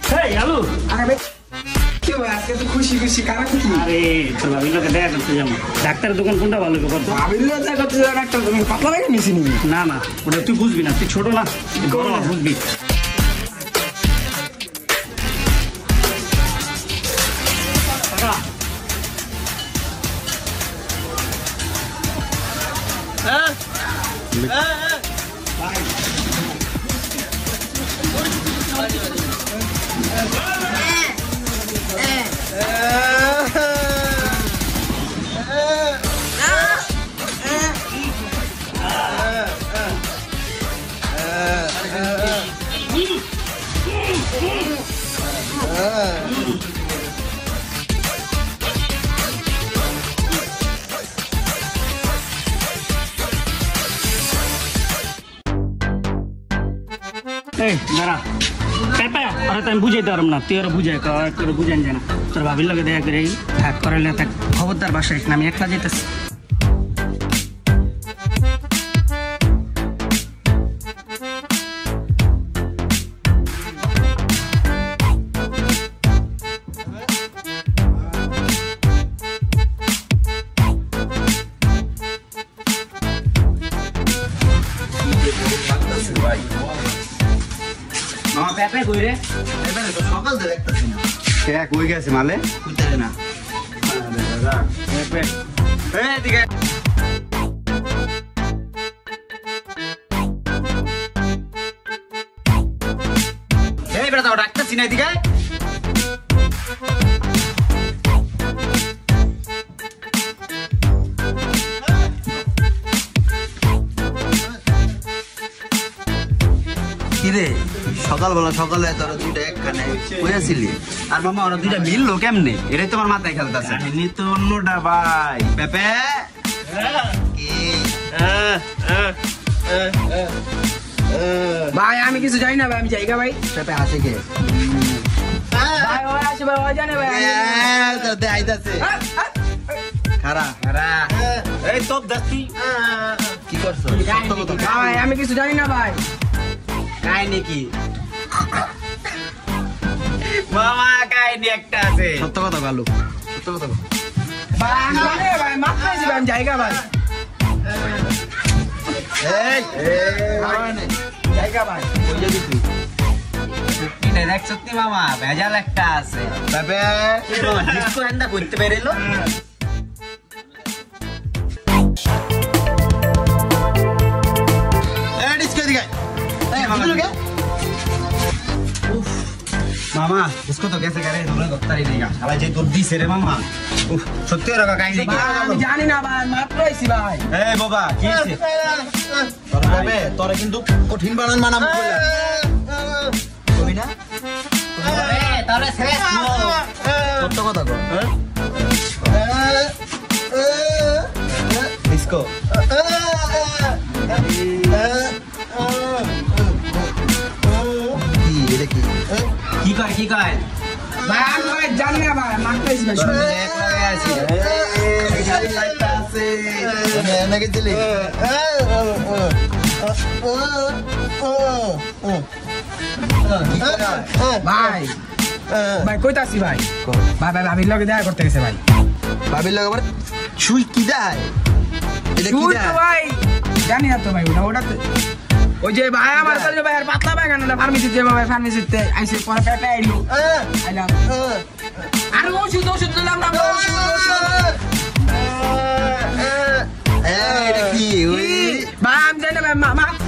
Hey, halo. কি ভাই আজকে তো খুশি খুশি কারা খুশি আরে তোর ভাবির লোকে দেখা করতে যাবো ডাক্তারের দোকান কোনটা ভালো করতো ভাবির লোকে দেখা করতে যাবো ডাক্তার তুমি পাতলা লাগে নিছি নি না না ওটা তুই বুঝবি না তুই ছোট না বড় বুঝবি দাঁড়া পেপে আরে তো আমি বুঝাইতে পারব না তুই ওরা বুঝাই করে বুঝান যায় না তোর ভাবির লোকে দেখা করে হ্যাঁ করাইলে খবরদার বাসায় না আমি একলা যেতেছি পেপে কই রে সকাল ধরে দেখতেছি না সে কই গেছে মালে কইতে না পেপে এদিকে এই বেটা দাও ডাক্তার চিনা এদিকে কিরে সকালবেলা সকালে তোরা দুইটা একখানে কইয়াছিলি আর মামা ওরা দুইটা মিললো কেমনে এটাই তোমার মাথায় খেলতেছে এমনি তো অন্যটা ভাই পেপে ভাই আমি কিছু জানি না ভাই আমি জায়গা ভাই পেপে আসে কে ভাই ওই আসে ভাই ওই জানে ভাই তোদের আইতাছে খারা খারা এই তোপ দাস্তি কি করছো সত্য কথা ভাই আমি কিছু জানি না ভাই কাহিনী কি মামা কাহিনী একটা আছে সত্য কথা গালু সত্য কথা ভাই আমি জানি না ভাই মাফ করেছি ভাই আমি জায়গা ভাই এই জায়গা ভাই কই যাবি তুই সত্যি ডাইরেক্ট সত্যি মামা ভেজাল একটা আছে পেপে ডিস্কো এন্ডা করতে পেরেলো এই ডিস্কো দিকে এই মামা মামা ডিস্কো তো গেছে গারে ধরে দত্তারি নেই গা শালা যে তোর দিছে রে মামা উফ সত্যি এর কাহিনী কি আমি জানি না ভাই মাফ করেছি ভাই এই বাবা কি হইছে তোর পেপে তোরে কিন্তু কঠিন বানান মানাম কইলা কবি না তাহলে শেষ সত্য কথা কর ডিস্কো কি এটা কি কি কয় ভাই আমি ভাই জানি না ভাই মাফ করেছি ভাই শুনুন এক লগে আছি লাইটটা আছে নাকি দিলি ভাই ভাই কইতাছি ভাই ভাই ভাই ভাবির লগে দেখা করতে গেছে ভাই ভাবির লাগে আবার শুই কি দেয় এটা কি শুন তো দেয় ভাই জানি না তো ভাই ওটা ওই যে ভাই আমার কাছে ভাই আর পাতলা বাগান না ফার্মেসিতে ভাই ফার্মেসিতে আইসে পরে পেপে আইলো আইলাম আর ওষুধ দিলাম না এটা কি ভাই আমি জানি না ভাই মাফ